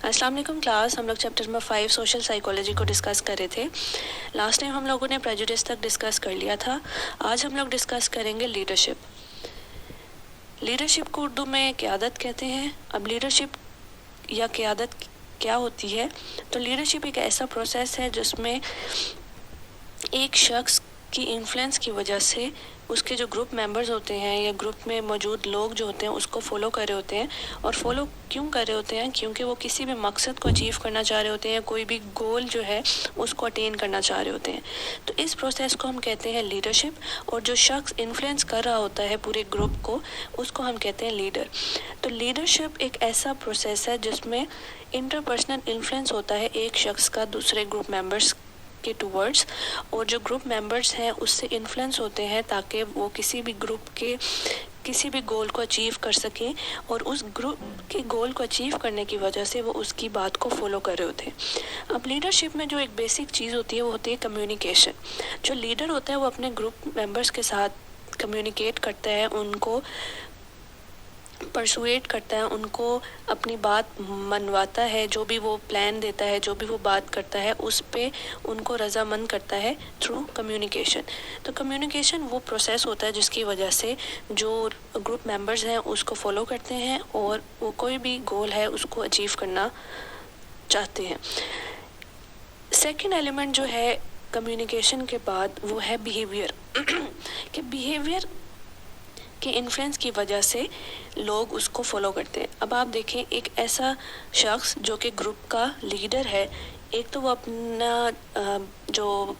السلام علیکم کلاس. ہم لوگ چیپٹر نمبر 5 سوشل سائیکالوجی کو ڈسکس کر رہے تھے. لاسٹ ٹائم ہم لوگوں نے پریجوڈس تک ڈسکس کر لیا تھا. آج ہم لوگ ڈسکس کریں گے لیڈرشپ. لیڈرشپ کو اردو میں قیادت کہتے ہیں. اب لیڈرشپ یا قیادت کیا ہوتی ہے؟ تو لیڈرشپ ایک ایسا پروسیس ہے جس میں ایک شخص کی انفلوئنس کی وجہ سے اس کے جو گروپ ممبرز ہوتے ہیں یا گروپ میں موجود لوگ جو ہوتے ہیں اس کو فالو کر رہے ہوتے ہیں. اور فالو کیوں کر رہے ہوتے ہیں؟ کیونکہ وہ کسی بھی مقصد کو اچیو کرنا چاہ رہے ہوتے ہیں, کوئی بھی گول جو ہے اس کو اٹین کرنا چاہ رہے ہوتے ہیں. تو اس پروسیس کو ہم کہتے ہیں لیڈرشپ. اور جو شخص انفلوئنس کر رہا ہوتا ہے پورے گروپ کو, اس کو ہم کہتے ہیں لیڈر. تو لیڈرشپ ایک ایسا پروسیس ہے جس میں انٹرپرسنل انفلوئنس ہوتا ہے ایک شخص کا دوسرے گروپ ممبرس کے ٹورڈز, اور جو گروپ ممبرس ہیں اس سے انفلوئنس ہوتے ہیں تاکہ وہ کسی بھی گروپ کے کسی بھی گول کو اچیو کر سکیں, اور اس گروپ کے گول کو اچیو کرنے کی وجہ سے وہ اس کی بات کو فالو کر رہے ہوتے ہیں. اب لیڈرشپ میں جو ایک بیسک چیز ہوتی ہے وہ ہوتی ہے کمیونیکیشن. جو لیڈر ہوتا ہے وہ اپنے گروپ ممبرس کے ساتھ کمیونیکیٹ کرتا ہے, ان کو پرسویٹ کرتا ہے, ان کو اپنی بات منواتا ہے, جو بھی وہ پلان دیتا ہے, جو بھی وہ بات کرتا ہے اس پہ ان کو رضامند کرتا ہے تھرو کمیونیکیشن. تو کمیونیکیشن وہ پروسیس ہوتا ہے جس کی وجہ سے جو گروپ ممبرز ہیں اس کو فالو کرتے ہیں اور وہ کوئی بھی گول ہے اس کو اچیو کرنا چاہتے ہیں. سیکنڈ ایلیمنٹ جو ہے کمیونیکیشن کے بعد وہ ہے بیہیویئر. کہ بیہیویئر کے انفلوئنس کی وجہ سے لوگ اس کو فالو کرتے ہیں. اب آپ دیکھیں ایک ایسا شخص جو کہ گروپ کا لیڈر ہے, ایک تو وہ اپنا جو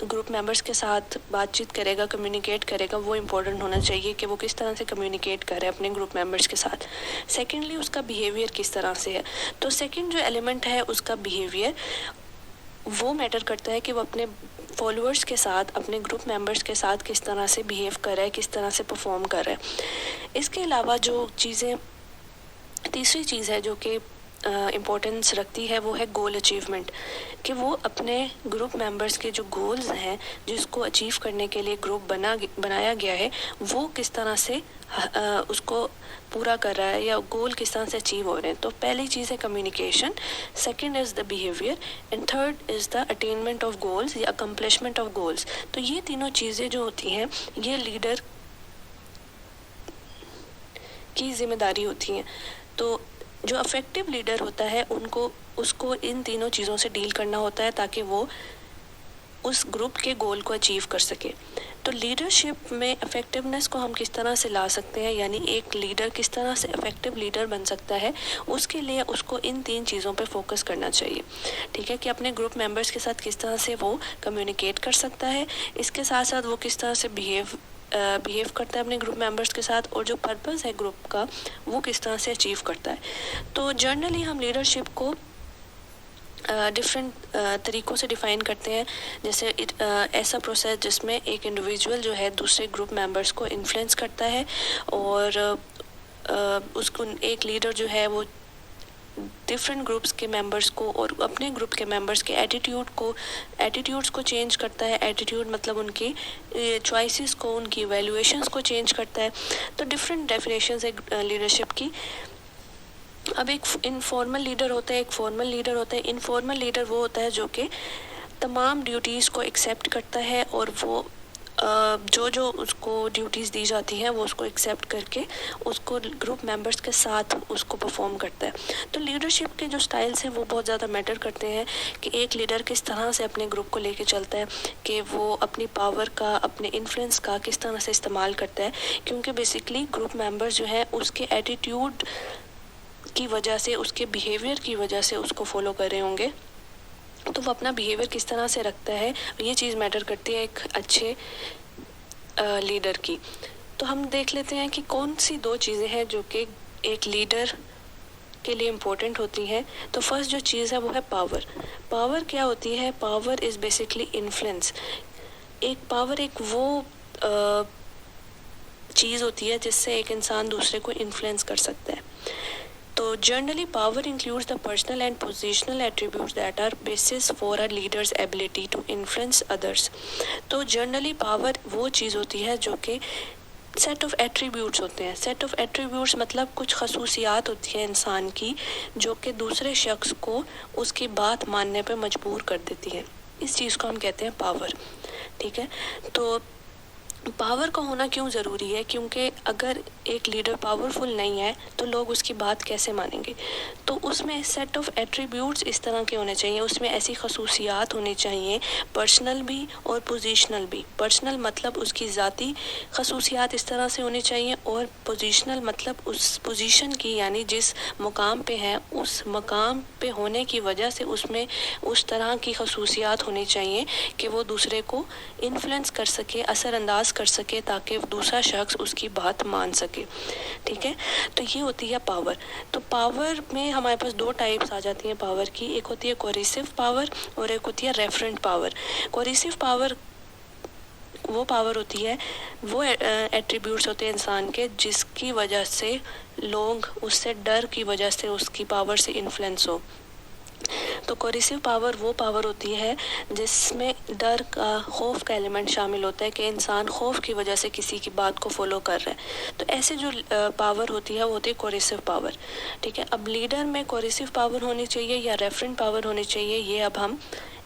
گروپ ممبرس کے ساتھ بات چیت کرے گا, کمیونیکیٹ کرے گا, وہ امپورٹنٹ ہونا چاہیے کہ وہ کس طرح سے کمیونیکیٹ کرے اپنے گروپ ممبرس کے ساتھ. سیکنڈلی اس کا بیہیویئر کس طرح سے ہے. تو سیکنڈ جو ایلیمنٹ ہے اس کا بیہیویئر, وہ میٹر کرتا ہے کہ وہ اپنے فالوورس کے ساتھ, اپنے گروپ ممبرس کے ساتھ کس طرح سے بیہیو کر رہا ہے, کس طرح سے پرفارم کر رہا ہے. اس کے علاوہ جو چیزیں تیسری چیز ہے جو کہ امپورٹنس رکھتی ہے وہ ہے گول اچیومنٹ. کہ وہ اپنے گروپ ممبرس کے جو گولز ہیں جس کو اچیو کرنے کے لیے گروپ بنایا گیا ہے وہ کس طرح سے اس کو پورا کر رہا ہے یا گول کس طرح سے اچیو ہو رہے ہیں. تو پہلی چیز ہے communication, second is the behaviour, and third is the attainment of goals یا اکمپلشمنٹ آف گولز. تو یہ تینوں چیزیں جو ہوتی ہیں یہ لیڈر کی ذمہ داری ہوتی ہیں. تو جو افیکٹو لیڈر ہوتا ہے اس کو ان تینوں چیزوں سے ڈیل کرنا ہوتا ہے تاکہ وہ اس گروپ کے گول کو اچیو کر سکے. تو لیڈرشپ میں افیکٹونیس کو ہم کس طرح سے لا سکتے ہیں, یعنی ایک لیڈر کس طرح سے افیکٹو لیڈر بن سکتا ہے, اس کے لیے اس کو ان تین چیزوں پہ فوکس کرنا چاہیے. ٹھیک ہے, کہ اپنے گروپ ممبرس کے ساتھ کس طرح سے وہ کمیونیکیٹ کر سکتا ہے, اس کے ساتھ ساتھ وہ کس طرح سے بیہیو کرتا ہے اپنے گروپ ممبرس کے ساتھ, اور جو پرپز ہے گروپ کا وہ کس طرح سے اچیو کرتا ہے. تو جنرلی ہم لیڈرشپ کو ڈفرینٹ طریقوں سے ڈیفائن کرتے ہیں. جیسے ایسا پروسیس جس میں ایک انڈیویجول جو ہے دوسرے گروپ ممبرس کو انفلوئنس کرتا ہے, اور اس کو ایک لیڈر جو ہے وہ ڈفرینٹ گروپس کے ممبرس کو اور اپنے گروپ کے ممبرس کے ایٹیٹیوڈس کو چینج کرتا ہے. ایٹیٹیوڈ مطلب ان کی چوائسیز کو, ان کی ویلیویشنز کو چینج کرتا ہے. تو ڈفرینٹ ڈیفینیشنز ہے لیڈرشپ کی. اب ایک انفارمل لیڈر ہوتا ہے, ایک فارمل لیڈر ہوتا ہے. انفارمل لیڈر وہ ہوتا ہے جو کہ تمام ڈیوٹیز کو ایکسیپٹ کرتا ہے, اور وہ جو اس کو ڈیوٹیز دی جاتی ہیں وہ اس کو ایکسیپٹ کر کے اس کو گروپ ممبرس کے ساتھ اس کو پرفارم کرتا ہے. تو لیڈرشپ کے جو سٹائلز ہیں وہ بہت زیادہ میٹر کرتے ہیں کہ ایک لیڈر کس طرح سے اپنے گروپ کو لے کے چلتا ہے, کہ وہ اپنی پاور کا, اپنے انفلوئنس کا کس طرح سے استعمال کرتا ہے. کیونکہ بیسیکلی گروپ ممبرز جو ہیں اس کے ایٹیٹیوڈ کی وجہ سے, اس کے بیہیویئر کی وجہ سے اس کو فالو کر رہے ہوں گے. تو وہ اپنا بیہیویئر کس طرح سے رکھتا ہے, یہ چیز میٹر کرتی ہے ایک اچھے لیڈر کی. تو ہم دیکھ لیتے ہیں کہ کون سی دو چیزیں ہیں جو کہ ایک لیڈر کے لیے امپورٹنٹ ہوتی ہیں. تو فرسٹ جو چیز ہے وہ ہے پاور. پاور کیا ہوتی ہے؟ Power is basically influence. Power ایک وہ چیز ہوتی ہے جس سے ایک انسان دوسرے کو انفلوئنس کر سکتا ہے. تو generally power includes the personal and positional attributes that are basis for a leaders ability to influence others. تو جنرلی پاور وہ چیز ہوتی ہے جو کہ سیٹ آف ایٹریبیوٹس ہوتے ہیں. سیٹ آف ایٹریبیوٹس مطلب کچھ خصوصیات ہوتی ہیں انسان کی جو کہ دوسرے شخص کو اس کی بات ماننے پہ مجبور کر دیتی ہے. اس چیز کو ہم کہتے ہیں پاور. ٹھیک ہے, تو پاور کا ہونا کیوں ضروری ہے؟ کیونکہ اگر ایک لیڈر پاورفل نہیں ہے تو لوگ اس کی بات کیسے مانیں گے؟ تو اس میں سیٹ آف ایٹریبیوٹس اس طرح کے ہونے چاہیے, اس میں ایسی خصوصیات ہونی چاہیے, پرسنل بھی اور پوزیشنل بھی. پرسنل مطلب اس کی ذاتی خصوصیات اس طرح سے ہونی چاہیے, اور پوزیشنل مطلب اس پوزیشن کی, یعنی جس مقام پہ ہے اس مقام پہ ہونے کی وجہ سے اس میں اس طرح کی خصوصیات ہونی چاہیے کہ وہ دوسرے کو انفلوئنس کر سکے, اثر انداز کر سکے, تاکہ دوسرا شخص اس کی بات مان سکے. ٹھیک ہے, تو یہ ہوتی ہے پاور. تو پاور میں ہمارے پاس دو ٹائپس آ جاتی ہیں پاور کی. ایک ہوتی ہے کوریسیو پاور اور ایک ہوتی ہے ریفرنٹ پاور. کوریسیو پاور وہ پاور ہوتی ہے, وہ ایٹریبیوٹس ہوتے ہیں انسان کے جس کی وجہ سے لوگ اس سے ڈر کی وجہ سے اس کی پاور سے انفلوئنس ہو. تو کوریسیو پاور وہ پاور ہوتی ہے جس میں ڈر کا, خوف کا ایلیمنٹ شامل ہوتا ہے کہ انسان خوف کی وجہ سے کسی کی بات کو فالو کر رہا ہے. تو ایسے جو پاور ہوتی ہے وہ ہوتی ہے کوریسیو پاور. ٹھیک ہے, اب لیڈر میں کوریسیو پاور ہونی چاہیے یا ریفرنٹ پاور ہونی چاہیے, یہ اب ہم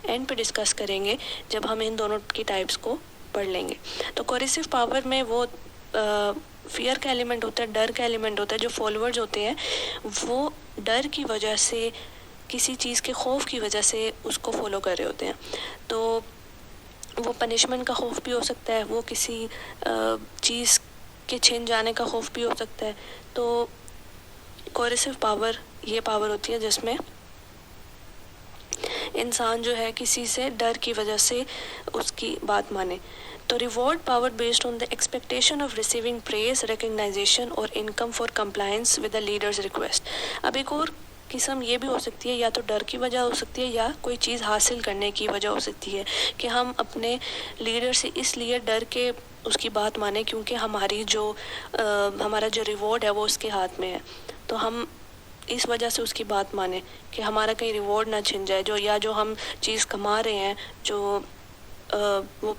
اینڈ پہ ڈسکس کریں گے جب ہم ان دونوں کی ٹائپس کو پڑھ لیں گے. تو کوریسیو پاور میں وہ فیئر کا ایلیمنٹ ہوتا ہے, ڈر کا ایلیمنٹ ہوتا ہے. جو فالوورز ہوتے ہیں وہ ڈر کی وجہ سے, کسی چیز کے خوف کی وجہ سے اس کو فالو کر رہے ہوتے ہیں. تو وہ پنشمنٹ کا خوف بھی ہو سکتا ہے, وہ کسی چیز کے چھن جانے کا خوف بھی ہو سکتا ہے. تو کوریسیو پاور یہ پاور ہوتی ہے جس میں انسان جو ہے کسی سے ڈر کی وجہ سے اس کی بات مانے. تو reward power based on the expectation of receiving praise, recognition اور income for compliance with the leaders request. اب ایک اور قسم یہ بھی ہو سکتی ہے, یا تو ڈر کی وجہ ہو سکتی ہے یا کوئی چیز حاصل کرنے کی وجہ ہو سکتی ہے کہ ہم اپنے لیڈر سے اس لیے ڈر کے اس کی بات مانیں کیونکہ ہمارا جو ریوارڈ ہے وہ اس کے ہاتھ میں ہے. تو ہم اس وجہ سے اس کی بات مانیں کہ ہمارا کہیں ریوارڈ نہ چھن جائے, جو ہم چیز کما رہے ہیں, جو وہ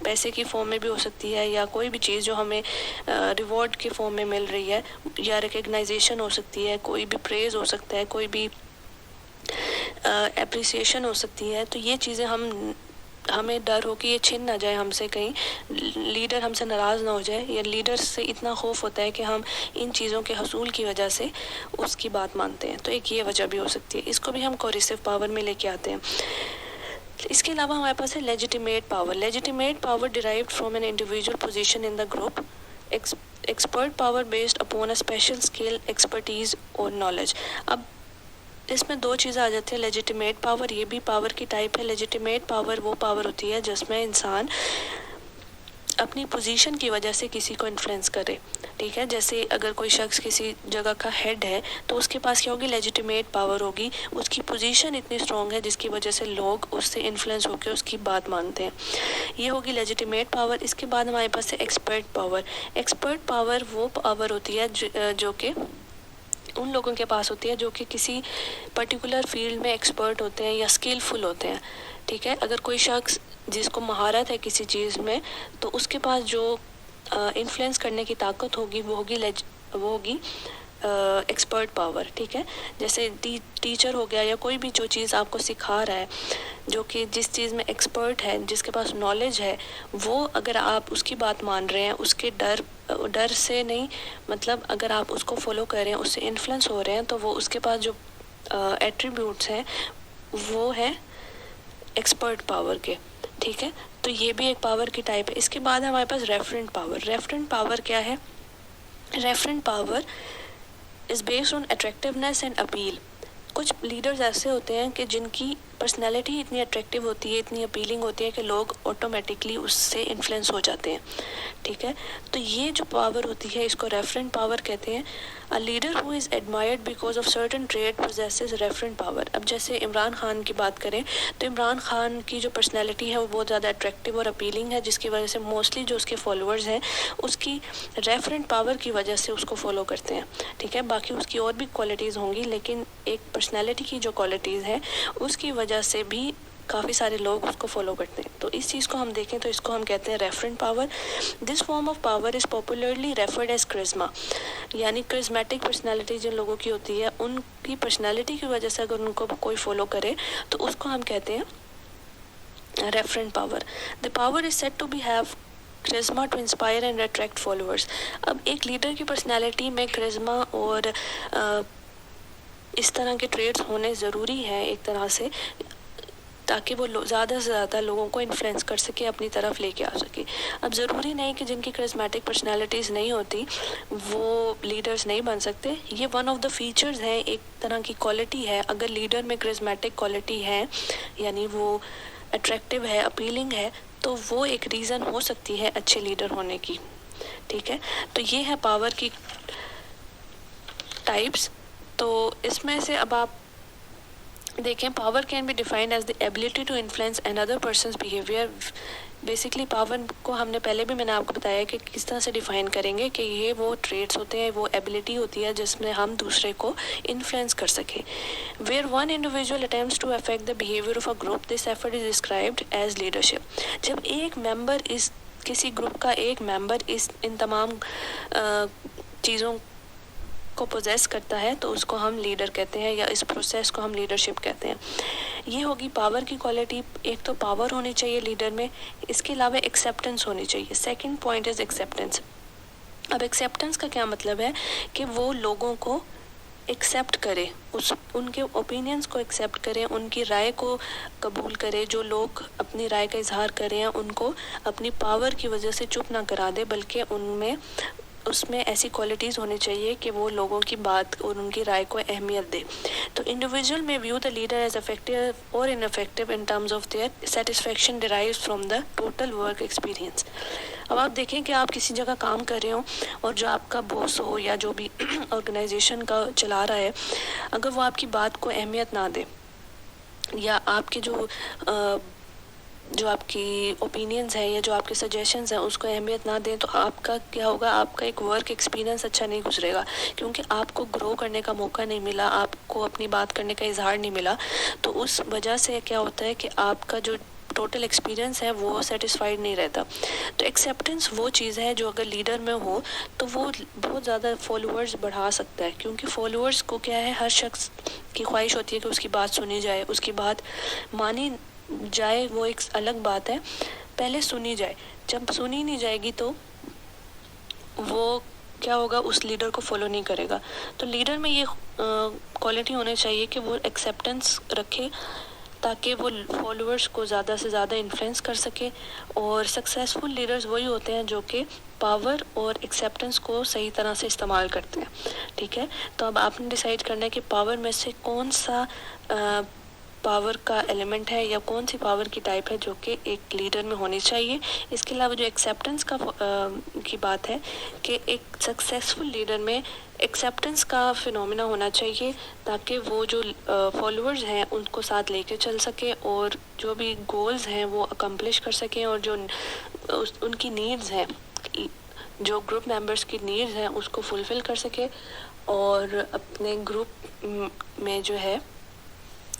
پیسے کی فارم میں بھی ہو سکتی ہے, یا کوئی بھی چیز جو ہمیں ریوارڈ کی فارم میں مل رہی ہے, یا ریکگنائزیشن ہو سکتی ہے, کوئی بھی پریز ہو سکتا ہے, کوئی بھی اپریسیشن ہو سکتی ہے. تو یہ چیزیں ہمیں ڈر ہو کہ یہ چھن نہ جائے ہم سے, کہیں لیڈر ہم سے ناراض نہ ہو جائے, یا لیڈر سے اتنا خوف ہوتا ہے کہ ہم ان چیزوں کے حصول کی وجہ سے اس کی بات مانتے ہیں. تو ایک یہ وجہ بھی ہو سکتی ہے, اس کو بھی ہم کوریسیو پاور میں لے کے آتے ہیں. اس کے علاوہ ہمارے پاس ہے legitimate power. Legitimate power derived from an individual position in the group, expert power based upon a special skill, expertise اور نالج. اب اس میں دو چیزیں آ جاتی ہیں. لیجیٹیمیٹ پاور یہ بھی پاور کی ٹائپ ہے. لیجیٹیمیٹ پاور وہ پاور ہوتی ہے جس میں انسان اپنی پوزیشن کی وجہ سے کسی کو انفلوئنس کرے. ٹھیک ہے, جیسے اگر کوئی شخص کسی جگہ کا ہیڈ ہے تو اس کے پاس کیا ہوگی, لیجیٹیمیٹ پاور ہوگی. اس کی پوزیشن اتنی اسٹرانگ ہے جس کی وجہ سے لوگ اس سے انفلوئنس ہو کے اس کی بات مانتے ہیں. یہ ہوگی لیجیٹیمیٹ پاور. اس کے بعد ہمارے پاس ہے ایکسپرٹ پاور. ایکسپرٹ پاور وہ پاور ہوتی ہے جو کہ ان لوگوں کے پاس ہوتی ہے جو کہ کسی پرٹیکولر فیلڈ میں ایکسپرٹ ہوتے ہیں یا اسکلفل ہوتے ہیں. ٹھیک ہے, اگر کوئی شخص جس کو مہارت ہے کسی چیز میں, تو اس کے پاس جو انفلوئنس کرنے کی طاقت ہوگی وہ ہوگی ایکسپرٹ پاور. ٹھیک ہے, جیسے ٹیچر ہو گیا, یا کوئی بھی جو چیز آپ کو سکھا رہا ہے, جو کہ جس چیز میں ایکسپرٹ ہے, جس کے پاس نالج ہے, وہ اگر آپ اس کی بات مان رہے ہیں, اس کے ڈر سے نہیں, مطلب اگر آپ اس کو فالو کر رہے ہیں, اس سے انفلوئنس ہو رہے ہیں, تو وہ اس کے پاس جو ایٹریبیوٹس ہیں وہ ہے ایکسپرٹ پاور کے. ٹھیک ہے, تو یہ بھی ایک پاور کی ٹائپ ہے. اس کے بعد ہمارے پاس ریفرنٹ پاور. ریفرنٹ پاور کیا ہے؟ Referent power is based on attractiveness and appeal. کچھ لیڈرز ایسے ہوتے ہیں کہ جن کی پرسنالٹی اتنی اٹریکٹیو ہوتی ہے, اتنی اپیلنگ ہوتی ہے کہ لوگ آٹومیٹکلی اس سے انفلوئنس ہو جاتے ہیں. ٹھیک ہے, تو یہ جو پاور ہوتی ہے اس کو ریفرنٹ پاور کہتے ہیں. A leader who is admired because of certain trait possesses referent power. اب جیسے عمران خان کی بات کریں تو عمران خان کی جو پرسنالٹی ہے وہ بہت زیادہ اٹریکٹیو اور اپیلنگ ہے, جس کی وجہ سے موسٹلی جو اس کے فالوورز ہیں اس کی ریفرنٹ پاور کی وجہ سے اس کو فالو کرتے ہیں. ٹھیک ہے, باقی اس کی اور بھی کوالٹیز ہوں گی, لیکن ایک پرسنالٹی کی جو کوالٹیز ہیں اس کی وجہ سے بھی کافی سارے لوگ اس کو فالو کرتے ہیں. تو اس چیز کو ہم دیکھیں تو اس کو ہم کہتے ہیں referent power. This form of power is popularly referred as charisma, یعنی کرزمیٹک پرسنالٹی جن لوگوں کی ہوتی ہے, ان کی پرسنالٹی کی وجہ سے اگر ان کو کوئی فالو کرے تو اس کو ہم کہتے ہیں referent power. The power is said to be have charisma to inspire and attract followers. اب ایک لیڈر کی پرسنالٹی میں کرزما اور اس طرح کے ٹریٹس ہونے ضروری ہیں ایک طرح سے, تاکہ وہ زیادہ سے زیادہ لوگوں کو انفلوئنس کر سکے, اپنی طرف لے کے آ سکے. اب ضروری نہیں کہ جن کی کرزمیٹک پرسنالٹیز نہیں ہوتی وہ لیڈرز نہیں بن سکتے. یہ ون آف دا فیچرز ہیں, ایک طرح کی کوالٹی ہے. اگر لیڈر میں کرزمیٹک کوالٹی ہے, یعنی وہ اٹریکٹیو ہے, اپیلنگ ہے, تو وہ ایک ریزن ہو سکتی ہے اچھے لیڈر ہونے کی. ٹھیک ہے, تو یہ ہے پاور کی ٹائپس. تو اس میں سے اب آپ دیکھیں, power can be defined as the ability to influence an other persons behaviour. Basically power کو ہم نے پہلے بھی میں نے آپ کو بتایا کہ کس طرح سے ڈیفائن کریں گے, کہ یہ وہ ٹریٹس ہوتے ہیں, وہ ایبلٹی ہوتی ہے جس میں ہم دوسرے کو انفلوئنس کر سکیں. Where one individual attempts to affect the behaviour of a group, this effort is described as leadership. جب ایک ممبر کسی گروپ کا ایک ممبر ان تمام چیزوں کو پوزیس کرتا ہے تو اس کو ہم لیڈر کہتے ہیں, یا اس پروسیس کو ہم لیڈرشپ کہتے ہیں. یہ ہوگی پاور کی کوالٹی. ایک تو پاور ہونی چاہیے لیڈر میں, اس کے علاوہ ایکسیپٹنس ہونی چاہیے. Second point is acceptance. اب ایکسیپٹنس کا کیا مطلب ہے, کہ وہ لوگوں کو ایکسیپٹ کرے, ان کے اوپینینس کو ایکسیپٹ کرے, ان کی رائے کو قبول کرے. جو لوگ اپنی رائے کا اظہار کریں ہیں ان کو اپنی پاور کی وجہ سے چپ نہ کرا دے, بلکہ اس میں ایسی کوالٹیز ہونی چاہیے کہ وہ لوگوں کی بات اور ان کی رائے کو اہمیت دے. تو انڈیویژول میں view the leader as effective اور ineffective in terms of their satisfaction drives from the total work experience. اب آپ دیکھیں کہ آپ کسی جگہ کام کر رہے ہوں, اور جو آپ کا باس ہو یا جو بھی آرگنائزیشن کا چلا رہا ہے, اگر وہ آپ کی بات کو اہمیت نہ دے, یا آپ کے جو آپ کی اوپینینز ہیں یا جو آپ کے سجیشنز ہیں اس کو اہمیت نہ دیں, تو آپ کا کیا ہوگا, آپ کا ایک ورک ایکسپیرینس اچھا نہیں گزرے گا, کیونکہ آپ کو گرو کرنے کا موقع نہیں ملا, آپ کو اپنی بات کرنے کا اظہار نہیں ملا. تو اس وجہ سے کیا ہوتا ہے کہ آپ کا جو ٹوٹل ایکسپیرینس ہے وہ سیٹسفائیڈ نہیں رہتا. تو ایکسیپٹنس وہ چیز ہے جو اگر لیڈر میں ہو تو وہ بہت زیادہ فالوورز بڑھا سکتا ہے, کیونکہ فالوورز کو کیا ہے, ہر شخص کی خواہش ہوتی ہے کہ اس کی بات سنی جائے, اس کی بات مانی جائے, وہ ایک الگ بات ہے, پہلے سنی جائے. جب سنی نہیں جائے گی تو وہ کیا ہوگا, اس لیڈر کو فالو نہیں کرے گا. تو لیڈر میں یہ کوالٹی ہونی چاہیے کہ وہ ایکسیپٹنس رکھے, تاکہ وہ فالوورز کو زیادہ سے زیادہ انفلوئنس کر سکے. اور سکسیزفل لیڈرز وہی ہوتے ہیں جو کہ پاور اور ایکسیپٹنس کو صحیح طرح سے استعمال کرتے ہیں. ٹھیک ہے, تو اب آپ نے ڈیسائیڈ کرنا ہے کہ پاور میں سے کون سا پاور کا ایلیمنٹ ہے یا کون سی پاور کی ٹائپ ہے جو کہ ایک لیڈر میں ہونی چاہیے. اس کے علاوہ جو ایکسیپٹنس کی بات ہے, کہ ایک سکسیزفل لیڈر میں ایکسیپٹنس کا فینومینا ہونا چاہیے, تاکہ وہ جو فالوورز ہیں ان کو ساتھ لے کے چل سکے, اور جو بھی گولز ہیں وہ اکمپلش کر سکیں, اور جو ان کی نیڈز ہیں, جو گروپ ممبرس کی نیڈز ہیں اس کو فلفل کر سکے, اور اپنے گروپ میں جو ہے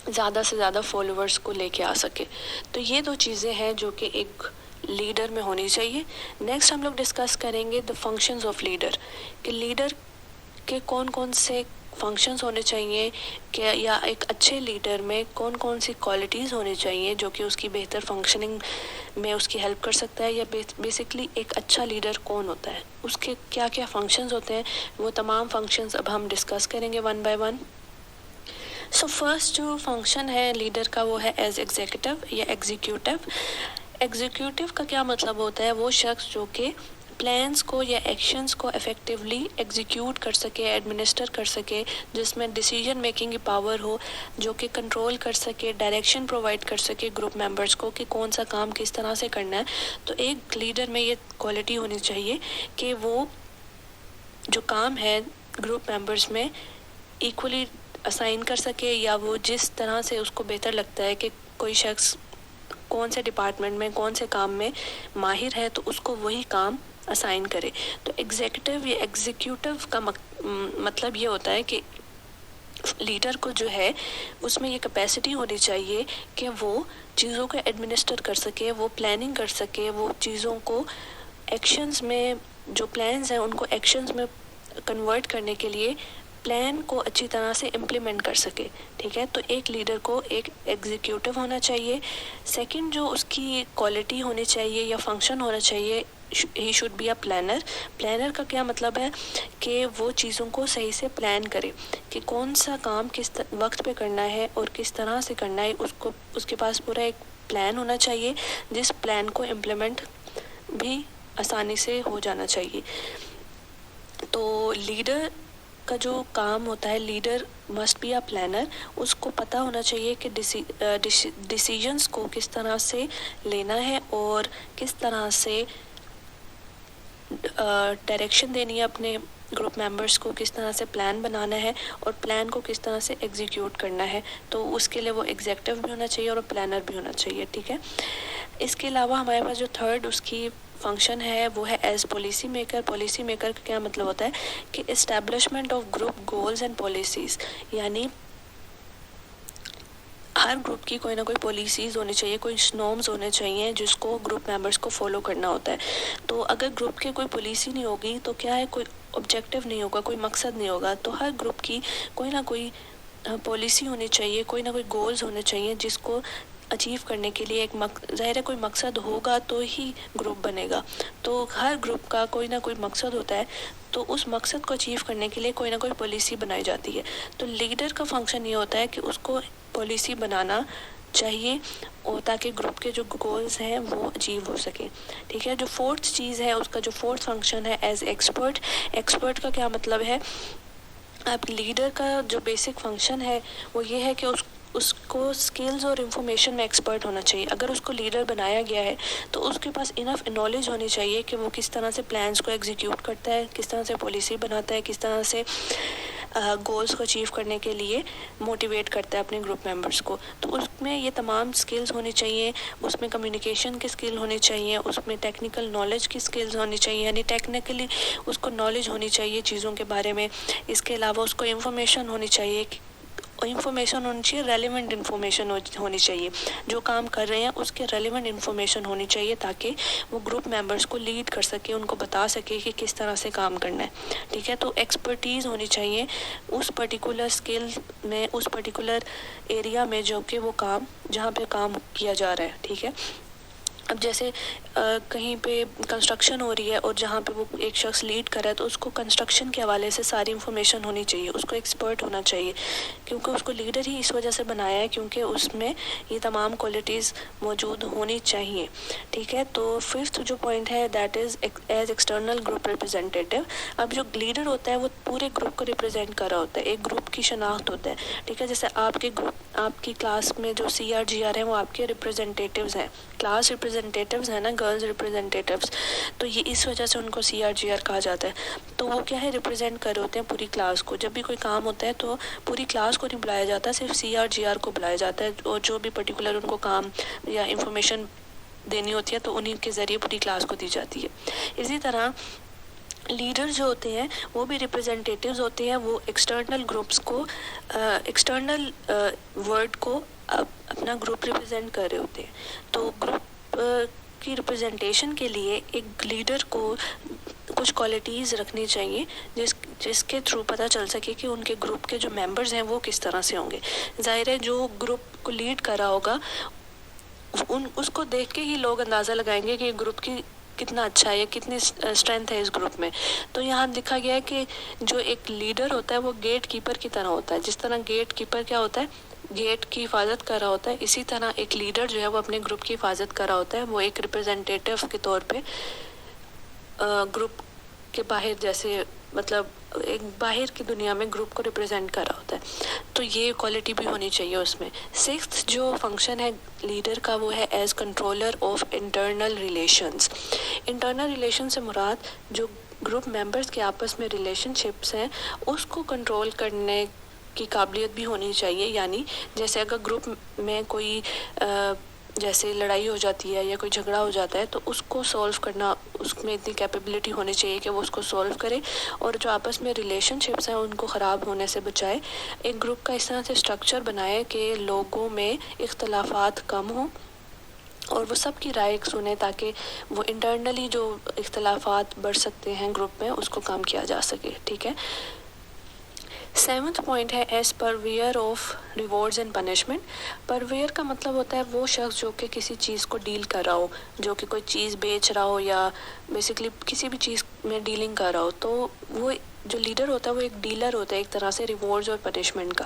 زیادہ سے زیادہ فالوورز کو لے کے آ سکے. تو یہ دو چیزیں ہیں جو کہ ایک لیڈر میں ہونی چاہیے. نیکسٹ ہم لوگ ڈسکس کریں گے دا فنکشنز آف لیڈر, کہ لیڈر کے کون کون سے فنکشنز ہونے چاہیے, کہ یا ایک اچھے لیڈر میں کون کون سی کوالٹیز ہونی چاہیے جو کہ اس کی بہتر فنکشننگ میں اس کی ہیلپ کر سکتا ہے, یا بیسکلی ایک اچھا لیڈر کون ہوتا ہے, اس کے کیا کیا فنکشنز ہوتے ہیں. وہ تمام فنکشنز اب ہم ڈسکس کریں گے one by one. So first جو فنکشن ہے لیڈر کا وہ ہے ایز ایگزیکٹو یا ایگزیکیوٹو. ایگزیکیوٹو کا کیا مطلب ہوتا ہے, وہ شخص جو کہ پلانس کو یا ایکشنز کو افیکٹولی ایگزیکیوٹ کر سکے, ایڈمنسٹر کر سکے, جس میں ڈیسیجن میکنگ کی پاور ہو, جو کہ کنٹرول کر سکے, ڈائریکشن پرووائڈ کر سکے گروپ ممبرس کو کہ کون سا کام کس طرح سے کرنا ہے. تو ایک لیڈر میں یہ کوالٹی ہونی چاہیے کہ وہ جو کام ہے گروپ ممبرس میں ایکولی اسائن کر سکے, یا وہ جس طرح سے اس کو بہتر لگتا ہے کہ کوئی شخص کون سے ڈپارٹمنٹ میں کون سے کام میں ماہر ہے تو اس کو وہی کام اسائن کرے. تو ایگزیکٹو یا ایگزیکیوٹو کا مطلب یہ ہوتا ہے کہ لیڈر کو جو ہے اس میں یہ کیپیسٹی ہونی چاہیے کہ وہ چیزوں کو ایڈمنسٹر کر سکے، وہ پلاننگ کر سکے، وہ چیزوں کو ایکشنز میں، جو پلانز ہیں ان کو ایکشنز میں کنورٹ کرنے کے لیے پلان کو اچھی طرح سے امپلیمنٹ کر سکے. ٹھیک ہے، تو ایک لیڈر کو ایک ایگزیکیوٹو ہونا چاہیے. سیکنڈ جو اس کی کوالٹی ہونی چاہیے یا فنکشن ہونا چاہیے، he should be a planner. Planner کا کیا مطلب ہے کہ وہ چیزوں کو صحیح سے پلان کرے کہ کون سا کام کس وقت پہ کرنا ہے اور کس طرح سے کرنا ہے. اس کے پاس پورا ایک پلان ہونا چاہیے جس پلان کو امپلیمنٹ بھی آسانی سے ہو جانا چاہیے. تو لیڈر کا جو کام ہوتا ہے، leader must be a planner. اس کو پتہ ہونا چاہیے کہ ڈیسیجنس کو کس طرح سے لینا ہے اور کس طرح سے ڈائریکشن دینی ہے اپنے گروپ ممبرس کو، کس طرح سے پلان بنانا ہے اور پلان کو کس طرح سے ایگزیکیوٹ کرنا ہے. تو اس کے لیے وہ ایگزیکٹو بھی ہونا چاہیے اور پلانر بھی ہونا چاہیے. ٹھیک ہے، اس کے علاوہ ہمارے پاس جو تھرڈ اس کی فنکشن ہے وہ ہے as policy maker. Policy maker کا کیا مطلب ہوتا ہے کہ establishment of group goals and policies, یعنی ہر گروپ کی کوئی نہ کوئی پالیسیز ہونی چاہیے، کوئی نارمز ہونے چاہیے جس کو گروپ ممبرس کو فالو کرنا ہوتا ہے. تو اگر گروپ کی کوئی پالیسی نہیں ہوگی تو کیا ہے، کوئی آبجیکٹیو نہیں ہوگا، کوئی مقصد نہیں ہوگا. تو ہر گروپ کی کوئی نہ کوئی پالیسی ہونی چاہیے، کوئی نہ کوئی گولز ہونے چاہیے جس کو اچیو کرنے کے لیے ایک ظاہر ہے کوئی مقصد ہوگا تو ہی گروپ بنے گا. تو ہر گروپ کا کوئی نہ کوئی مقصد ہوتا ہے، تو اس مقصد کو اچیو کرنے کے لیے کوئی نہ کوئی پالیسی بنائی جاتی ہے. تو لیڈر کا فنکشن یہ ہوتا ہے کہ اس کو پالیسی بنانا چاہیے اور تاکہ گروپ کے جو گولز ہیں وہ اچیو ہو سکیں. ٹھیک ہے، جو فورتھ چیز ہے اس کا جو فورتھ فنکشن ہے ایز ایکسپرٹ. ایکسپرٹ کا کیا مطلب ہے، اب لیڈر کا جو بیسک فنکشن ہے وہ یہ ہے کہ اس کو سکلز اور انفارمیشن میں ایکسپرٹ ہونا چاہیے. اگر اس کو لیڈر بنایا گیا ہے تو اس کے پاس انف نالج ہونی چاہیے کہ وہ کس طرح سے پلانس کو ایگزیکیوٹ کرتا ہے، کس طرح سے پالیسی بناتا ہے، کس طرح سے گولز کو اچیو کرنے کے لیے موٹیویٹ کرتا ہے اپنے گروپ ممبرس کو. تو اس میں یہ تمام سکلز ہونی چاہیے. اس میں کمیونیکیشن کی سکل ہونی چاہیے، اس میں ٹیکنیکل نالج کی سکلز ہونی چاہیے، یعنی ٹیکنیکلی اس کو نالج ہونی چاہیے چیزوں کے بارے میں. اس کے علاوہ اس کو انفارمیشن ہونی چاہیے، انفارمیشن ہونی چاہیے، ریلیونٹ انفارمیشن ہونی چاہیے. جو کام کر رہے ہیں اس کے ریلیونٹ انفارمیشن ہونی چاہیے تاکہ وہ گروپ ممبرس کو لیڈ کر سکے، ان کو بتا سکے کہ کس طرح سے کام کرنا ہے. ٹھیک ہے، تو ایکسپرٹیز ہونی چاہیے اس پرٹیکولر اسکل میں، اس پرٹیکولر ایریا میں جو کہ وہ کام جہاں پہ کام کیا جا رہا ہے. ٹھیک ہے، اب جیسے کہیں پہ کنسٹرکشن ہو رہی ہے اور جہاں پہ وہ ایک شخص لیڈ کر رہا ہے تو اس کو کنسٹرکشن کے حوالے سے ساری انفارمیشن ہونی چاہیے، اس کو ایکسپرٹ ہونا چاہیے، کیونکہ اس کو لیڈر ہی اس وجہ سے بنایا ہے کیونکہ اس میں یہ تمام کوالٹیز موجود ہونی چاہیے. ٹھیک ہے، تو ففتھ جو پوائنٹ ہے that is as external group representative. اب جو لیڈر ہوتا ہے وہ پورے گروپ کو ریپرزینٹ کر رہا ہوتا ہے، ایک گروپ کی شناخت ہوتا ہے. ٹھیک ہے، جیسے آپ کے گروپ، آپ کی کلاس میں جو CRGR ہیں وہ آپ کے ریپرزینٹیٹیوز ہیں، کلاس ریپرزینٹیٹیوز ہیں نا، گرلز ریپرزینٹیٹیوز. تو یہ اس وجہ سے ان کو CRGR کہا جاتا ہے. تو وہ کیا ہے، ریپرزینٹ کر رہے ہوتے ہیں پوری کلاس کو. جب بھی کوئی کام ہوتا ہے تو پوری کلاس کو نہیں بلایا جاتا، صرف CRGR کو بلایا جاتا ہے، اور جو بھی پرٹیکولر ان کو کام یا انفارمیشن دینی ہوتی ہے تو انہیں کے ذریعے پوری کلاس کو دی جاتی ہے. اسی طرح لیڈر جو ہوتے ہیں وہ بھی ریپرزینٹیٹیوز ہوتے ہیں، وہ ایکسٹرنل گروپس کو، ایکسٹرنل ورڈ کو اپنا گروپ ریپرزینٹ کر رہے ہوتے ہیں. تو گروپ کی ریپرزینٹیشن کے لیے ایک لیڈر کو کچھ کوالٹیز رکھنی چاہیے جس کے تھرو پتہ چل سکے کہ ان کے گروپ کے جو ممبرز ہیں وہ کس طرح سے ہوں گے. ظاہر ہے جو گروپ کو لیڈ کر رہا ہوگا اس کو دیکھ کے ہی لوگ اندازہ لگائیں گے کہ گروپ کی کتنا اچھا ہے یا کتنی اسٹرینتھ ہے اس گروپ میں. تو یہاں لکھا گیا ہے کہ جو ایک لیڈر ہوتا ہے وہ گیٹ کیپر کی طرح ہوتا ہے. جس طرح گیٹ کیپر کیا ہوتا ہے، گیٹ کی حفاظت کر رہا ہوتا ہے، اسی طرح ایک لیڈر جو ہے وہ اپنے گروپ کی حفاظت کر رہا ہوتا ہے. وہ ایک ریپرزینٹیٹیو کے طور پہ گروپ کے باہر، جیسے مطلب ایک باہر کی دنیا میں گروپ کو ریپرزینٹ کر رہا ہوتا ہے. تو یہ کوالٹی بھی ہونی چاہیے اس میں. سکستھ جو فنکشن ہے لیڈر کا وہ ہے as controller of internal relations. Internal relation سے مراد جو گروپ ممبرز کے آپس میں ریلیشن شپس ہیں اس کو کنٹرول کرنے کی قابلیت بھی ہونی چاہیے. یعنی جیسے اگر گروپ میں کوئی جیسے لڑائی ہو جاتی ہے یا کوئی جھگڑا ہو جاتا ہے تو اس کو سولو کرنا، اس میں اتنی کیپیبلٹی ہونی چاہیے کہ وہ اس کو سولو کرے اور جو آپس میں ریلیشن شپس ہیں ان کو خراب ہونے سے بچائے. ایک گروپ کا اس طرح سے اسٹرکچر بنائے کہ لوگوں میں اختلافات کم ہوں اور وہ سب کی رائے سنیں تاکہ وہ انٹرنلی جو اختلافات بڑھ سکتے ہیں گروپ میں اس کو کم کیا جا سکے. ٹھیک ہے. 7th پوائنٹ ہے as purveyor of rewards and punishment. Purveyor کا مطلب ہوتا ہے وہ شخص جو کہ کسی چیز کو ڈیل کر رہا ہو، جو کہ کوئی چیز بیچ رہا ہو یا بیسیکلی کسی بھی چیز میں ڈیلنگ کر رہا ہو. تو وہ جو لیڈر ہوتا ہے وہ ایک ڈیلر ہوتا ہے ایک طرح سے ریوارڈز اور پنشمنٹ کا.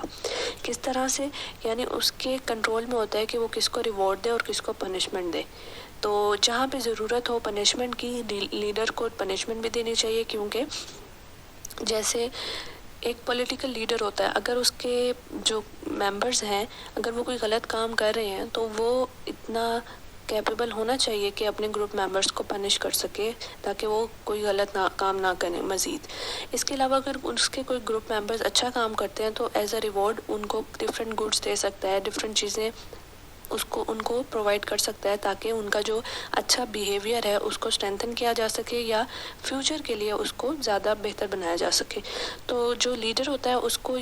کس طرح سے؟ یعنی اس کے کنٹرول میں ہوتا ہے کہ وہ کس کو ریوارڈ دے اور کس کو پنشمنٹ دے. تو جہاں پہ ضرورت ہو پنشمنٹ کی، لیڈر کو پنشمنٹ بھی دینی چاہیے، کیونکہ جیسے ایک پولیٹیکل لیڈر ہوتا ہے، اگر اس کے جو ممبرز ہیں اگر وہ کوئی غلط کام کر رہے ہیں تو وہ اتنا کیپیبل ہونا چاہیے کہ اپنے گروپ ممبرز کو پنش کر سکے تاکہ وہ کوئی غلط کام نہ کریں مزید. اس کے علاوہ اگر اس کے کوئی گروپ ممبرز اچھا کام کرتے ہیں تو ایز اے ریوارڈ ان کو ڈفرینٹ گڈس دے سکتا ہے، ڈفرینٹ چیزیں ان کو پرووائڈ کر سکتا ہے تاکہ ان کا جو اچھا بیہیویئر ہے اس کو اسٹرینتھن کیا جا سکے یا فیوچر کے لیے اس کو زیادہ بہتر بنایا جا سکے. تو جو لیڈر ہوتا ہے اس کو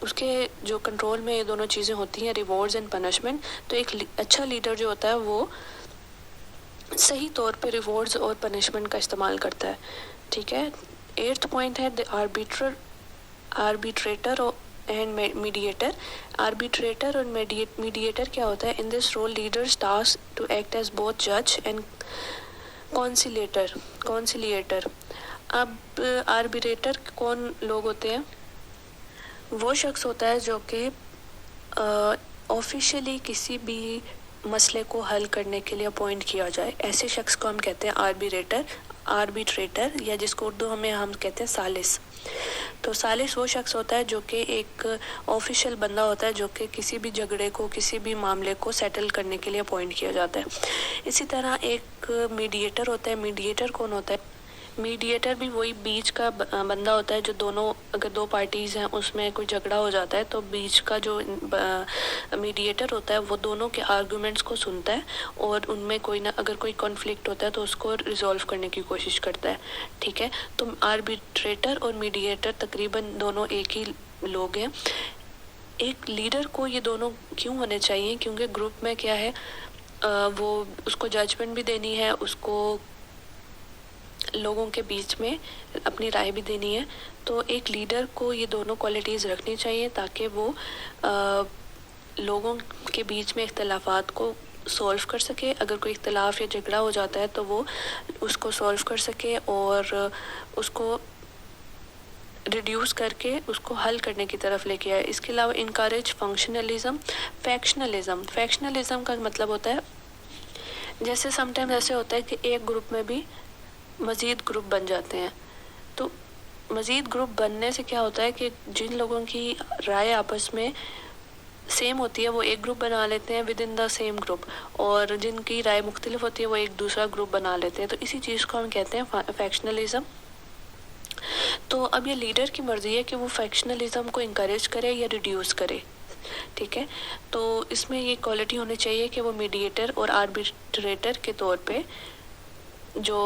اس کے جو کنٹرول میں یہ دونوں چیزیں ہوتی ہیں، ریوارڈز اینڈ پنشمنٹ. تو ایک اچھا لیڈر جو ہوتا ہے وہ صحیح طور پہ ریوارڈز اور پنشمنٹ کا استعمال کرتا ہے. ٹھیک ہے. 8th پوائنٹ ہے آربیٹریٹر اینڈ میڈیٹر. آربیٹریٹر اور میڈیٹر کیا ہوتا ہے؟ In this role leaders task to act as both جج اینڈ کونسلیٹر. اب آربیٹریٹر کون لوگ ہوتے ہیں؟ وہ شخص ہوتا ہے جو کہ آفیشلی کسی بھی مسئلے کو حل کرنے کے لیے اپوائنٹ کیا جائے. ایسے شخص کو ہم کہتے ہیں آربیٹریٹر یا جس کو اردو میں ہم کہتے ہیں ثالث. تو ثالث وہ شخص ہوتا ہے جو کہ ایک آفیشیل بندہ ہوتا ہے جو کہ کسی بھی جھگڑے کو، کسی بھی معاملے کو سیٹل کرنے کے لیے اپوائنٹ کیا جاتا ہے. اسی طرح ایک میڈیٹر ہوتا ہے. میڈیٹر کون ہوتا ہے؟ میڈیٹر بھی وہی بیچ کا بندہ ہوتا ہے جو اگر دو پارٹیز ہیں اس میں کوئی جھگڑا ہو جاتا ہے تو بیچ کا جو میڈیٹر ہوتا ہے وہ دونوں کے آرگومنٹس کو سنتا ہے اور ان میں اگر کوئی کانفلکٹ ہوتا ہے تو اس کو ریزولو کرنے کی کوشش کرتا ہے. ٹھیک ہے. تو آربیٹریٹر اور میڈیٹر تقریباً دونوں ایک ہی لوگ ہیں. ایک لیڈر کو یہ دونوں کیوں ہونے چاہیے؟ کیونکہ گروپ میں کیا ہے وہ اس کو ججمنٹ بھی دینی ہے، اس کو لوگوں کے بیچ میں اپنی رائے بھی دینی ہے. تو ایک لیڈر کو یہ دونوں کوالٹیز رکھنی چاہیے تاکہ وہ لوگوں کے بیچ میں اختلافات کو سولو کر سکے. اگر کوئی اختلاف یا جھگڑا ہو جاتا ہے تو وہ اس کو سولو کر سکے اور اس کو ریڈیوس کر کے اس کو حل کرنے کی طرف لے کے آئے. اس کے علاوہ انکریج فیکشنلزم کا مطلب ہوتا ہے جیسے سم ٹائم ایسے ہوتا ہے کہ ایک گروپ میں بھی مزید گروپ بن جاتے ہیں. تو مزید گروپ بننے سے کیا ہوتا ہے کہ جن لوگوں کی رائے آپس میں سیم ہوتی ہے وہ ایک گروپ بنا لیتے ہیں with in the same group, اور جن کی رائے مختلف ہوتی ہے وہ ایک دوسرا گروپ بنا لیتے ہیں. تو اسی چیز کو ہم کہتے ہیں فیکشنلزم. تو اب یہ لیڈر کی مرضی ہے کہ وہ فیکشنلزم کو انکریج کرے یا ریڈیوس کرے. ٹھیک ہے. تو اس میں یہ کوالٹی ہونی چاہیے کہ وہ میڈیٹر اور آربیٹریٹر کے طور پہ جو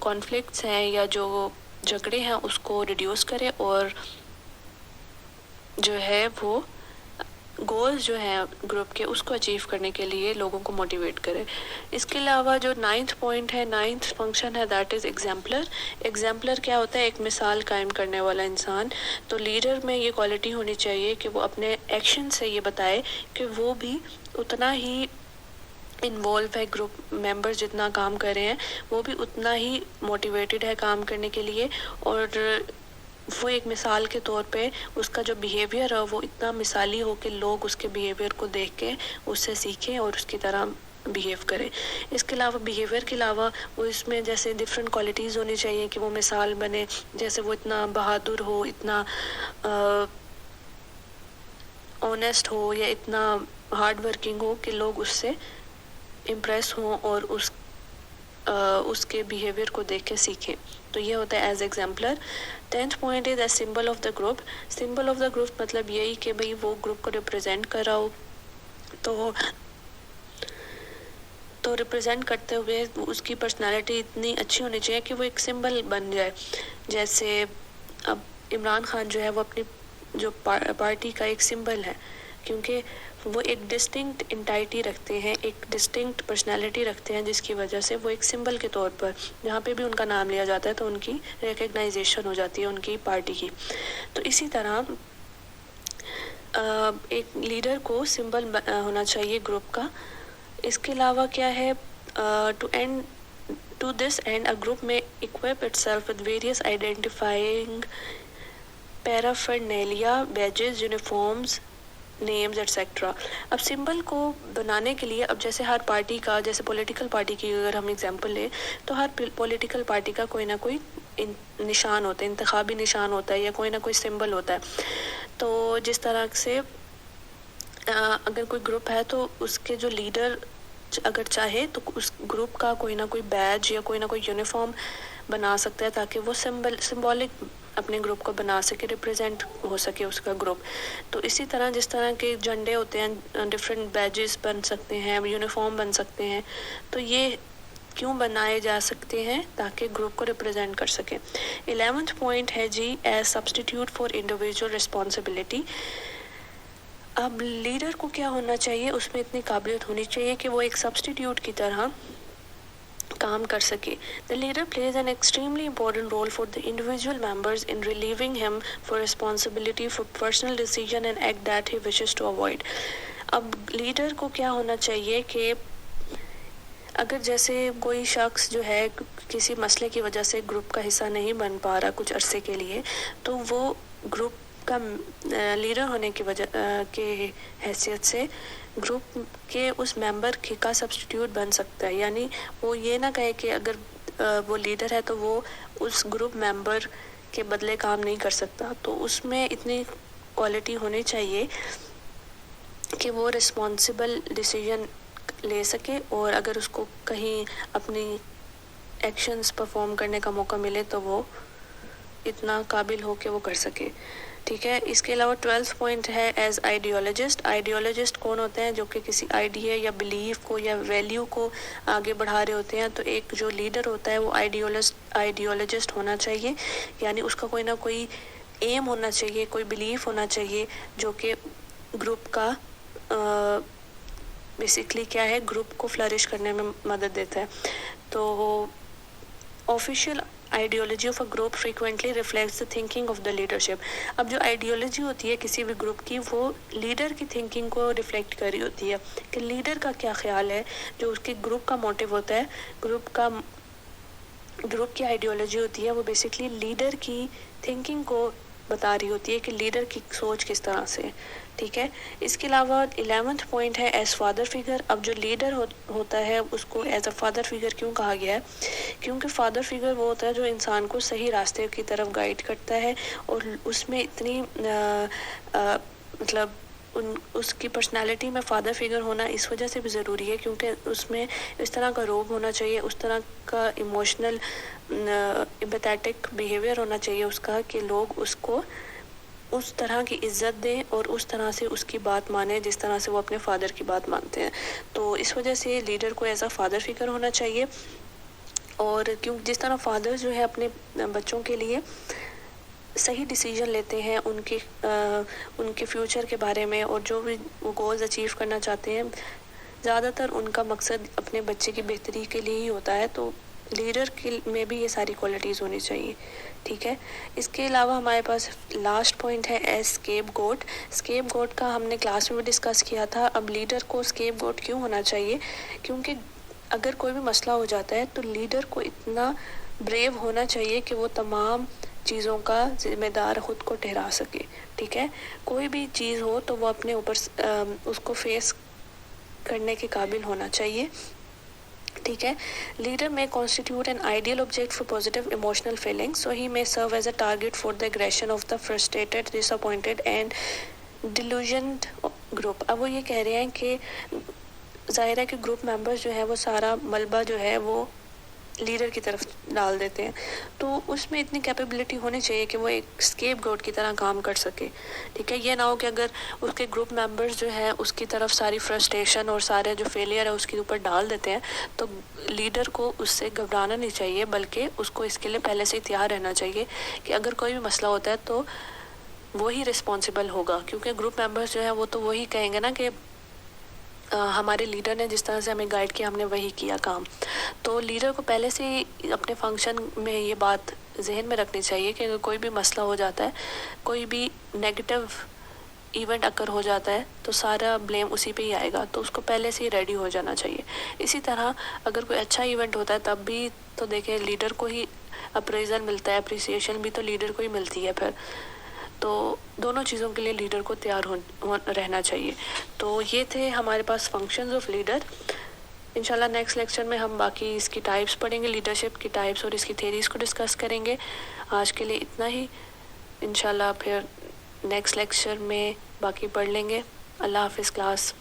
کانفلکٹس ہیں یا جو جھگڑے ہیں اس کو ریڈیوس کرے اور جو ہے وہ گولز جو ہیں گروپ کے اس کو اچیو کرنے کے لیے لوگوں کو موٹیویٹ کرے. اس کے علاوہ جو 9th پوائنٹ ہے، 9th فنکشن ہے، دیٹ از ایگزامپلر. ایگزامپلر کیا ہوتا ہے؟ ایک مثال قائم کرنے والا انسان. تو لیڈر میں یہ کوالٹی ہونی چاہیے کہ وہ اپنے ایکشن سے یہ بتائے کہ وہ بھی اتنا ہی انوالو ہے، گروپ ممبرز جتنا کام کر رہے ہیں وہ بھی اتنا ہی موٹیویٹڈ ہے کام کرنے کے لیے، اور وہ ایک مثال کے طور پہ اس کا جو بیہیویئر ہے وہ اتنا مثالی ہو کہ لوگ اس کے بیہیویئر کو دیکھ کے اس سے سیکھیں اور اس کی طرح بیہیو کرے. اس کے علاوہ بیہیویئر کے علاوہ وہ اس میں جیسے ڈفرینٹ کوالٹیز ہونی چاہیے کہ وہ مثال بنے، جیسے وہ اتنا بہادر ہو، اتنا آنیسٹ ہو یا اتنا ہارڈ ورکنگ ہو کہ لوگ اس سے امپریس ہوں اور اس کے بیہیویئر کو دیکھ کے سیکھیں. تو یہ ہوتا ہے as exemplar. 10th point is a symbol of the group. Symbol of the group مطلب یہی کہ بھئی وہ گروپ کو ریپرزینٹ کر رہا ہو. تو تو ریپرزینٹ کرتے ہوئے اس کی پرسنالٹی اتنی اچھی ہونی چاہیے کہ وہ ایک سمبل بن جائے. جیسے اب عمران خان جو ہے وہ اپنی جو پارٹی کا ایک سمبل ہے، کیونکہ وہ ایک ڈسٹنکٹ انٹائٹی رکھتے ہیں، ایک ڈسٹنکٹ پرسنالٹی رکھتے ہیں، جس کی وجہ سے وہ ایک سمبل کے طور پر جہاں پہ بھی ان کا نام لیا جاتا ہے تو ان کی ریکگنائزیشن ہو جاتی ہے ان کی پارٹی کی. تو اسی طرح ایک لیڈر کو سمبل ہونا چاہیے گروپ کا. اس کے علاوہ کیا ہے، to this end a group may equip itself with various identifying paraphernalia, badges, uniforms, names et cetera. اب سمبل کو بنانے کے لیے، اب جیسے ہر پارٹی کا، جیسے پولیٹیکل پارٹی کی اگر ہم اگزامپل لیں تو ہر پولیٹیکل پارٹی کا کوئی نہ کوئی نشان ہوتا ہے، انتخابی نشان ہوتا ہے یا کوئی نہ کوئی سمبل ہوتا ہے. تو جس طرح سے اگر کوئی گروپ ہے تو اس کے جو لیڈر اگر چاہے تو اس گروپ کا کوئی نہ کوئی بیج یا کوئی نہ کوئی یونیفارم بنا سکتا ہے تاکہ وہ سمبولک اپنے گروپ کو بنا سکے، ریپرزینٹ ہو سکے اس کا گروپ. تو اسی طرح جس طرح کے جھنڈے ہوتے ہیں، ڈفرینٹ بیجز بن سکتے ہیں، یونیفارم بن سکتے ہیں. تو یہ کیوں بنائے جا سکتے ہیں؟ تاکہ گروپ کو ریپرزینٹ کر سکیں. 11th پوائنٹ ہے جی as substitute for individual responsibility. اب لیڈر کو کیا ہونا چاہیے، اس میں اتنی قابلیت ہونی چاہیے کہ وہ ایک سبسٹیٹیوٹ کی طرح کام کر سکے. The leader plays an extremely important role for the individual members in relieving him for responsibility for personal decision and act that he wishes to avoid. اب لیڈر کو کیا ہونا چاہیے کہ اگر جیسے کوئی شخص جو ہے کسی مسئلے کی وجہ سے گروپ کا حصہ نہیں بن پا رہا کچھ عرصے کے لیے، تو وہ گروپ کا لیڈر ہونے کی وجہ کے حیثیت سے گروپ کے اس ممبر کا سبسٹیٹیوٹ بن سکتا ہے. یعنی وہ یہ نہ کہے کہ اگر وہ لیڈر ہے تو وہ اس گروپ ممبر کے بدلے کام نہیں کر سکتا. تو اس میں اتنی کوالٹی ہونی چاہیے کہ وہ رسپانسبل ڈیسیژن لے سکے، اور اگر اس کو کہیں اپنی ایکشنز پرفارم کرنے کا موقع ملے تو وہ اتنا قابل ہو کہ وہ کر سکے. ٹھیک ہے. اس کے علاوہ 12th پوائنٹ ہے ایز آئیڈیالوجسٹ. آئیڈیالوجسٹ کون ہوتے ہیں؟ جو کہ کسی آئیڈیا یا بلیف کو یا ویلیو کو آگے بڑھا رہے ہوتے ہیں. تو ایک جو لیڈر ہوتا ہے وہ آئیڈیالوجسٹ ہونا چاہیے، یعنی اس کا کوئی نہ کوئی ایم ہونا چاہیے، کوئی بلیف ہونا چاہیے جو کہ گروپ کا بیسکلی کیا ہے، گروپ کو فلرش کرنے میں مدد دیتا ہے. تو official ideology of a group frequently reflects the thinking of the leadership. اب جو آئیڈیالوجی ہوتی ہے کسی بھی گروپ کی، وہ لیڈر کی تھنکنگ کو ریفلیکٹ کر رہی ہوتی ہے کہ لیڈر کا کیا خیال ہے. جو اس کے گروپ کا موٹیو ہوتا ہے، گروپ کی آئیڈیالوجی ہوتی ہے، وہ بیسکلی لیڈر کی تھنکنگ کو بتا رہی ہوتی ہے کہ لیڈر کی سوچ کس طرح سے. ٹھیک ہے. اس کے علاوہ 11th پوائنٹ ہے ایز فادر فگر. اب جو لیڈر ہوتا ہے اس کو ایز اے فادر فگر کیوں کہا گیا ہے؟ کیونکہ فادر فگر وہ ہوتا ہے جو انسان کو صحیح راستے کی طرف گائیڈ کرتا ہے، اور اس میں اتنی مطلب اس کی پرسنالٹی میں فادر فگر ہونا اس وجہ سے بھی ضروری ہے کیونکہ اس میں اس طرح کا روب ہونا چاہیے، اس طرح کا ایموشنل امپیتھیٹک بیہیویئر ہونا چاہیے اس کا کہ لوگ اس کو اس طرح کی عزت دیں اور اس طرح سے اس کی بات مانیں جس طرح سے وہ اپنے فادر کی بات مانتے ہیں. تو اس وجہ سے لیڈر کو ایز اے فادر فگر ہونا چاہیے. اور جس طرح فادر جو ہے اپنے بچوں کے لیے صحیح ڈیسیژن لیتے ہیں ان کے فیوچر کے بارے میں، اور جو بھی وہ گولز اچیو کرنا چاہتے ہیں، زیادہ تر ان کا مقصد اپنے بچے کی بہتری کے لیے ہی ہوتا ہے. تو لیڈر میں بھی یہ ساری کوالٹیز ہونی چاہیے. ٹھیک ہے. اس کے علاوہ ہمارے پاس لاسٹ پوائنٹ ہے ایز اسکیپ گوٹ. اسکیپ گوٹ کا ہم نے کلاس میں بھی ڈسکس کیا تھا. اب لیڈر کو اسکیپ گوٹ کیوں ہونا چاہیے؟ کیونکہ اگر کوئی بھی مسئلہ ہو جاتا ہے تو لیڈر کو اتنا بریو ہونا چاہیے کہ وہ تمام چیزوں کا ذمہ دار خود کو ٹھہرا سکے. ٹھیک ہے. کوئی بھی چیز ہو تو وہ اپنے اوپر اس کو فیس کرنے کے قابل ہونا چاہیے. ٹھیک ہے. Leader may constitute an ideal object for positive emotional feelings, so he may serve as a target for the aggression of the frustrated, disappointed and delusioned group. اب وہ یہ کہہ رہے ہیں کہ ظاہر ہے کہ گروپ ممبرز جو ہیں وہ سارا ملبہ جو ہے وہ لیڈر کی طرف ڈال دیتے ہیں. تو اس میں اتنی کیپیبلٹی ہونی چاہیے کہ وہ ایک اسکیپ گوٹ کی طرح کام کر سکے. ٹھیک ہے, یہ نہ ہو کہ اگر اس کے گروپ ممبرز جو ہیں اس کی طرف ساری فرسٹریشن اور سارے جو فیلئر ہے اس کے اوپر ڈال دیتے ہیں, تو لیڈر کو اس سے گھبرانا نہیں چاہیے, بلکہ اس کو اس کے لیے پہلے سے تیار رہنا چاہیے کہ اگر کوئی بھی مسئلہ ہوتا ہے تو وہی رسپانسیبل ہوگا, کیونکہ گروپ ممبرز جو ہیں وہ تو وہی کہیں گے نا کہ ہمارے لیڈر نے جس طرح سے ہمیں گائیڈ کیا ہم نے وہی کیا کام. تو لیڈر کو پہلے سے ہی اپنے فنکشن میں یہ بات ذہن میں رکھنی چاہیے کہ اگر کوئی بھی مسئلہ ہو جاتا ہے, کوئی بھی نیگیٹو ایونٹ اکر ہو جاتا ہے تو سارا بلیم اسی پہ ہی آئے گا, تو اس کو پہلے سے ہی ریڈی ہو جانا چاہیے. اسی طرح اگر کوئی اچھا ایونٹ ہوتا ہے تب بھی تو دیکھیں لیڈر کو ہی اپریزل ملتا ہے, اپریسیشن بھی تو لیڈر کو ہی ملتی ہے پھر. تو دونوں چیزوں کے لیے لیڈر کو تیار رہنا چاہیے. تو یہ تھے ہمارے پاس فنکشنز آف لیڈر. انشاءاللہ نیکسٹ لیکچر میں ہم باقی اس کی ٹائپس پڑھیں گے, لیڈرشپ کی ٹائپس اور اس کی تھیریز کو ڈسکس کریں گے. آج کے لیے اتنا ہی, انشاءاللہ پھر نیکسٹ لیکچر میں باقی پڑھ لیں گے. اللہ حافظ کلاس.